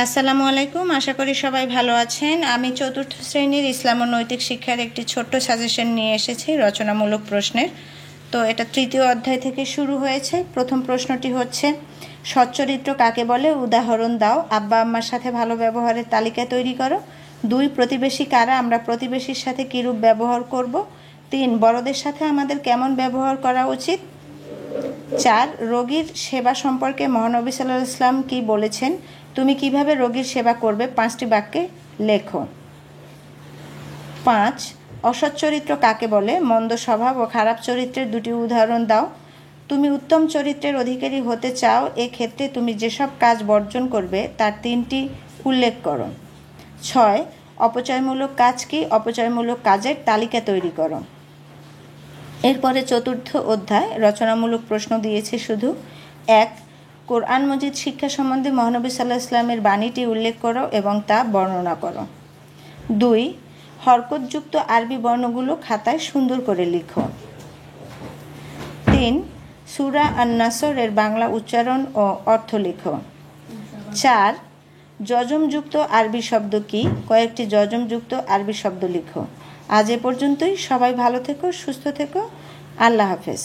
আসসালামু আলাইকুম। আশা করি সবাই ভালো আছেন। আমি চতুর্থ শ্রেণীর ইসলাম ও নৈতিক শিক্ষার একটি ছোট্ট সাজেশন নিয়ে এসেছি রচনামূলক প্রশ্নের। তো এটা তৃতীয় অধ্যায় থেকে শুরু হয়েছে। প্রথম প্রশ্নটি হচ্ছে, সচ্চরিত্র কাকে বলে? উদাহরণ দাও। আব্বা আম্মার সাথে ভালো ব্যবহারের তালিকা তৈরি করো। 2, প্রতিবেশী কারা? আমরা প্রতিবেশীর সাথে কীরূপ ব্যবহার করব। 3, বড়দের সাথে আমাদের কেমন ব্যবহার করা উচিত। 4, রোগীর সেবা সম্পর্কে মহানবী সাল্লাল্লাহু আলাইহি ওয়াসাল্লাম কী বলেছেন? তুমি কিভাবে রোগীর সেবা করবে? 5টি বাক্যে লেখো। 5, অসৎ চরিত্র কাকে বলে? মন্দ স্বভাব ও খারাপ চরিত্রের 2টি উদাহরণ দাও। তুমি উত্তম চরিত্রের অধিকারী হতে চাও, এক্ষেত্রে তুমি যেসব কাজ বর্জন করবে তার 3টি উল্লেখ করো। 6, অপচয়মূলক কাজ কি? অপচয়মূলক কাজের তালিকা তৈরি করো। এরপরে চতুর্থ অধ্যায় রচনামূলক প্রশ্ন দিয়েছে শুধু। 1, কোরআন মজিদ শিক্ষা সম্বন্ধে মহানবী সাল্লাল্লাহু আলাইহি ওয়াসাল্লামের বাণীটি উল্লেখ করো এবং তা বর্ণনা করো। 2, হরকতযুক্ত আরবি বর্ণগুলো খাতায় সুন্দর করে লিখো। 3, সূরা আন-নাসর-এর বাংলা উচ্চারণ ও অর্থ লিখো। 4, যজমযুক্ত আরবি শব্দ কি? কয়েকটি যজমযুক্ত আরবি শব্দ লিখো। আজ এ পর্যন্তই। সবাই ভালো থেকো, সুস্থ থেকো। আল্লাহ হাফেজ।